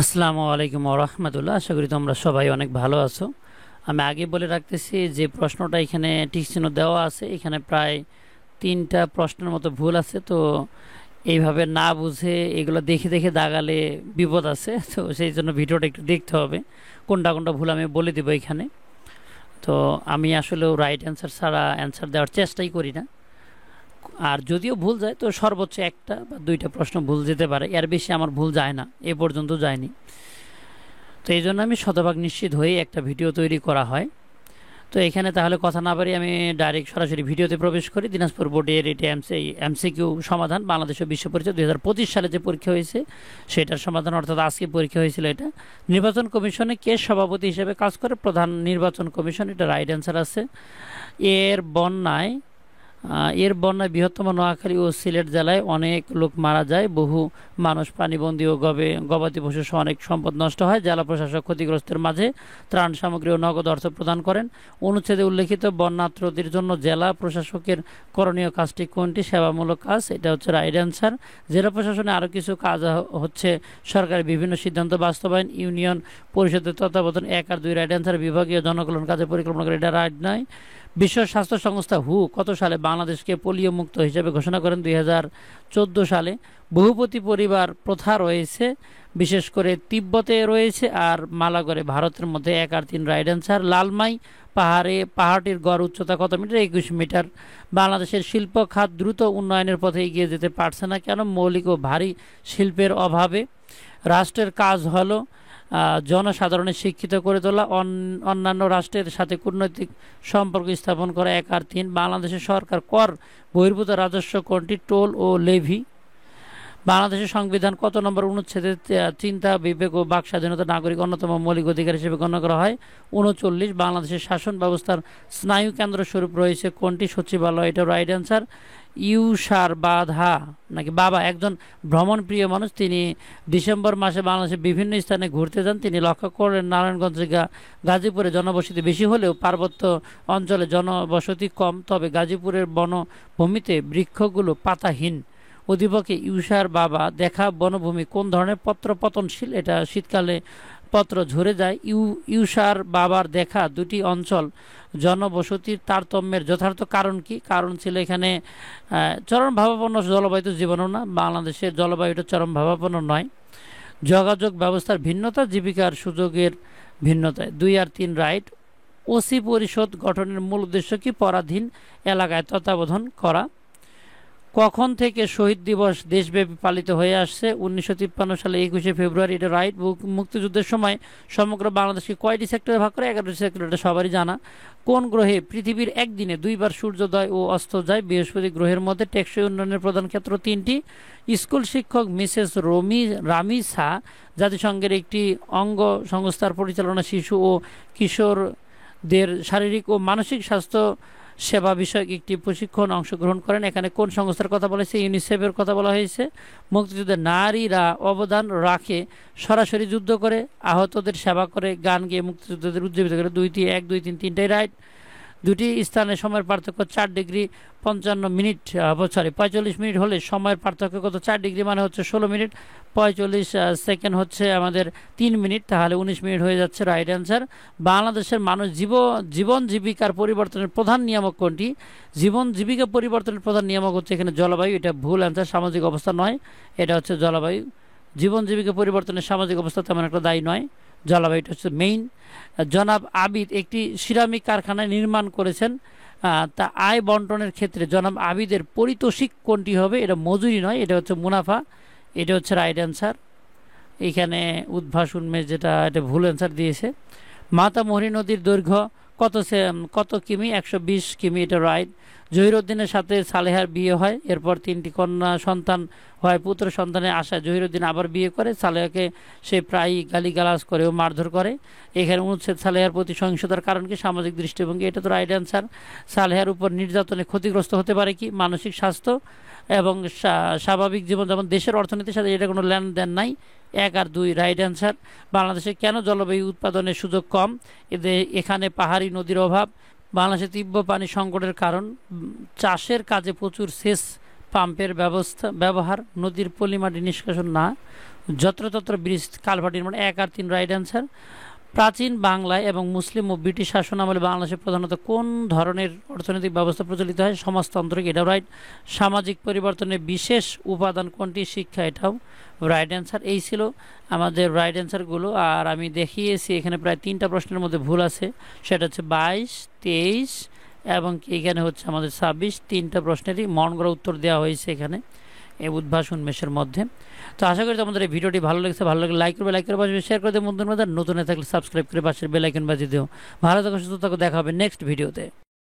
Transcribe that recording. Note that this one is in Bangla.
আসসালামু আলাইকুম রহমতুল্লাহ। আশা করি তোমরা সবাই অনেক ভালো আছো। আমি আগে বলে রাখতেছি যে প্রশ্নটা এখানে টিক চিহ্ন দেওয়া আছে, এখানে প্রায় 3টা প্রশ্নের মতো ভুল আছে। তো এইভাবে না বুঝে এগুলো দেখে দেখে দাগালে বিপদ আছে। তো সেই জন্য ভিডিওটা একটু দেখতে হবে, কোনটা কোনটা ভুল আমি বলে দেবো এখানে। তো আমি আসলে রাইট অ্যান্সার ছাড়া অ্যান্সার দেওয়ার চেষ্টাই করি না। আর যদিও ভুল যায় তো সর্বোচ্চ 1টা বা 2টা প্রশ্ন ভুল যেতে পারে, এর বেশি আমার ভুল যায় না, এ পর্যন্ত যায়নি। তো এই জন্য আমি শতভাগ নিশ্চিত হয়ে একটা ভিডিও তৈরি করা হয়। তো এখানে তাহলে কথা না পারি আমি ডাইরেক্ট সরাসরি ভিডিওতে প্রবেশ করি। দিনাজপুর বোর্ডের এটা এমসিকিউ সমাধান, বাংলাদেশ ও বিশ্ব পরিচয় 2025 সালে যে পরীক্ষা হয়েছে সেটার সমাধান, অর্থাৎ আজকে পরীক্ষা হয়েছিল এটা। নির্বাচন কমিশনে কে সভাপতি হিসেবে কাজ করে? প্রধান নির্বাচন কমিশন। এটা রাইট অ্যান্সার আছে। এর বন্যায় বৃহত্তম নোয়াখালী ও সিলেট জেলায় অনেক লোক মারা যায়, বহু মানুষ পানিবন্দী ও গবাদি পশু সহ অনেক সম্পদ নষ্ট হয়। জেলা প্রশাসক ক্ষতিগ্রস্তের মাঝে ত্রাণ সামগ্রী ও নগদ অর্থ প্রদান করেন। অনুচ্ছেদে উল্লেখিত বন্যাত্রদের জন্য জেলা প্রশাসকের করণীয় কাজটি কোনটি? সেবামূলক কাজ। এটা হচ্ছে রাইট অ্যান্সার। জেলা প্রশাসনে আরও কিছু কাজ হচ্ছে সরকারের বিভিন্ন সিদ্ধান্ত বাস্তবায়ন, ইউনিয়ন পরিষদের তত্ত্বাবধান। 1 আর 2 রাইট অ্যান্সার। বিভাগীয় জনকল্যাণ কাজে পরিকল্পনা করে, এটা রাইট নয়। বিশ্ব স্বাস্থ্য সংস্থা হু কত সালে বাংলাদেশকে পোলিও মুক্ত হিসেবে ঘোষণা করেন? 2014 সালে। বহুপতি পরিবার প্রথা রয়েছে, বিশেষ করে তিব্বতে রয়েছে আর মালাগড়ে, ভারতের মধ্যে। 1 আর 3 রাইট অ্যান্সার। লালমাই পাহাড়টির গড় উচ্চতা কত মিটার? 21 মিটার। বাংলাদেশের শিল্প খাত দ্রুত উন্নয়নের পথে এগিয়ে যেতে পারছে না কেন? মৌলিক ও ভারী শিল্পের অভাবে। রাষ্ট্রের কাজ হলো জনসাধারণের শিক্ষিত করে তোলা, অন্যান্য রাষ্ট্রের সাথে কূটনৈতিক সম্পর্ক স্থাপন করা। 1 আর 3। বাংলাদেশের সরকার কর বহির্ভূত রাজস্ব কোনটি? টোল ও লেভি। বাংলাদেশের সংবিধান কত নম্বর অনুচ্ছেদে চিন্তা, বিবেক ও বাক স্বাধীনতা নাগরিক অন্যতম মৌলিক অধিকার হিসেবে গণ্য করা হয়? 39। বাংলাদেশের শাসন ব্যবস্থার স্নায়ু কেন্দ্র স্বরূপ রয়েছে কোনটি? সচিবালয়। এটা রাইট অ্যান্সার। ইউসার বাবা একজন ভ্রমণপ্রিয় মানুষ। তিনি ডিসেম্বর মাসে বাংলাদেশের বিভিন্ন স্থানে ঘুরতে যান। তিনি লক্ষ্য করেন নারায়ণগঞ্জ গাজীপুরে জনবসতি বেশি হলেও পার্বত্য অঞ্চলে জনবসতি কম, তবে গাজীপুরের বনভূমিতে বৃক্ষগুলো পাতাহীন। উদ্দীপকে ইউসার বাবা দেখা বনভূমি কোন ধরনের? পত্র পতনশীল। এটা শীতকালে পত্র ঝরে যায়। ইউসার বাবার দেখা দুটি অঞ্চল জনবসতির তারতম্যের যথার্থ কারণ কি? কারণ ছিল এখানে চরমভাবাপন্ন জলবায়ু জীবনও না, বাংলাদেশের জলবায়ুটা চরমভাবাপন্ন নয়। যোগাযোগ ব্যবস্থার ভিন্নতা, জীবিকার সুযোগের ভিন্নতায়। 2 আর 3 রাইট। ওসি পরিষদ গঠনের মূল উদ্দেশ্য কি? পরাধীন এলাকায় তত্ত্বাবধান করা। কখন থেকে শহীদ দিবস দেশব্যাপী পালিত হয়ে আসছে? 1953 সালে 21শে ফেব্রুয়ারি। এটা রাইট। মুক্তিযুদ্ধের সময় সমগ্র বাংলাদেশকে কয়টি সেক্টরে ভাগ করে? 11টি সেক্টর। এটা সবারই জানা। কোন গ্রহে পৃথিবীর একদিনে 2বার সূর্যোদয় ও অস্ত যায়? বৃহস্পতি গ্রহের মধ্যে। টেকসই উন্নয়নের প্রধান ক্ষেত্র 3টি। স্কুল শিক্ষক মিসেস রামিসা জাতিসংঘের একটি অঙ্গ সংস্থার পরিচালনা শিশু ও কিশোরদের শারীরিক ও মানসিক স্বাস্থ্য সেবা বিষয়ক একটি প্রশিক্ষণ অংশগ্রহণ করেন। এখানে কোন সংস্থার কথা বলা হয়েছে? ইউনিসেফের কথা বলা হয়েছে। মুক্তিযুদ্ধে নারীরা অবদান রাখে, সরাসরি যুদ্ধ করে, আহতদের সেবা করে, গান গেয়ে মুক্তিযুদ্ধদের উজ্জীবিত করে। 1 2 3 তিনটাই রাইট। দুটি স্থানের সময়ের পার্থক্য 4 ডিগ্রি 55 মিনিট, 45 মিনিট হলে সময়ের পার্থক্য কত? 4 ডিগ্রি মানে হচ্ছে 16 মিনিট, 45 সেকেন্ড হচ্ছে আমাদের 3 মিনিট, তাহলে 19 মিনিট হয়ে যাচ্ছে। Right answer. বাংলাদেশের মানুষ জীবন জীবিকার পরিবর্তনের প্রধান নিয়ামক কোনটি? জীবন জীবিকা পরিবর্তনের প্রধান নিয়ামক হচ্ছে এখানে জলবায়ু। এটা ভুল অ্যান্সার। সামাজিক অবস্থা নয়, এটা হচ্ছে জলবায়ু। জীবন জীবিকা পরিবর্তনের সামাজিক অবস্থা তেমন একটা দায়ী নয়, জলবায়ুটা হচ্ছে মেইন। জনাব আবিদ একটি সিরামিক কারখানায় নির্মাণ করেছেন, তা আয় বন্টনের ক্ষেত্রে জনাব আবিদের পারিতোষিক কোনটি হবে? এটা মজুরি নয়, এটা হচ্ছে মুনাফা। এটা হচ্ছে রাইট অ্যান্সার। এখানে উদ্ভাস উন্মেষ যেটা, এটা ভুল অ্যান্সার দিয়েছে। মাতামুহুরী নদীর দৈর্ঘ্য কত কিমি? 120 কিমি। এটা রাইট। জহিরুদ্দিনের সাথে সালেহার বিয়ে হয়, এরপর 3টি কন্যা সন্তান হয়। পুত্র সন্তানের আশায় জহিরুদ্দিন আবার বিয়ে করে। সালেহাকে সে প্রায়ই গালিগালাজ করে ও মারধর করে। এখানে অনুচ্ছেদ সালেহার প্রতি সহিংসতার কারণ কি? সামাজিক দৃষ্টিভঙ্গি। এটা তো রাইট অ্যান্সার। সালেহার উপর নির্যাতনে ক্ষতিগ্রস্ত হতে পারে কি? মানসিক স্বাস্থ্য এবং স্বাভাবিক জীবন, যেমন দেশের অর্থনীতির সাথে এটা কোনো লেনদেন নাই। 1 আর 2 রাইট অ্যান্সার। বাংলাদেশে কেন জলবায়ু উৎপাদনের সুযোগ কম? এখানে পাহাড়ি নদীর অভাব। বাংলাদেশে তীব্র পানি সংকটের কারণ চাষের কাজে প্রচুর সেচ পাম্পের ব্যবহার, নদীর পলিমাটি নিষ্কাশন না, যত্রতত্র ব্রিজ কালভার্ট নির্মাণ। 1 আর 3 রাইট অ্যান্সার। প্রাচীন বাংলায় এবং মুসলিম ও ব্রিটিশ শাসন আমলে বাংলাদেশে প্রধানত কোন ধরনের অর্থনৈতিক ব্যবস্থা প্রচলিত হয়? সমাজতান্ত্রিক, এটাও রাইট। সামাজিক পরিবর্তনের বিশেষ উপাদান কোনটি? শিক্ষা, এটাও রাইট অ্যান্সার। এই ছিল আমাদের রাইট অ্যান্সারগুলো। আর আমি দেখিয়েছি এখানে প্রায় 3টা প্রশ্নের মধ্যে ভুল আছে, সেটা হচ্ছে 22, 23 এবং এখানে হচ্ছে আমাদের 26। 3টা প্রশ্নেরই মন গড়া উত্তর দেওয়া হয়েছে এখানে এই উদ্ভাস উন্মেষের মধ্যে। তো আশা করি তোমাদের এই ভিডিওটি ভালো লেগেছে। ভালো লাগলে লাইক করবে, লাইক করে পাশে শেয়ার করে দেবে বন্ধুদের মধ্যে। নতুন হয়ে থাকলে সাবস্ক্রাইব করে পাশের বেল আইকন বাজিয়ে দিও। ভালো থাকো, সুস্থ থাকো, দেখা হবে নেক্সট ভিডিওতে।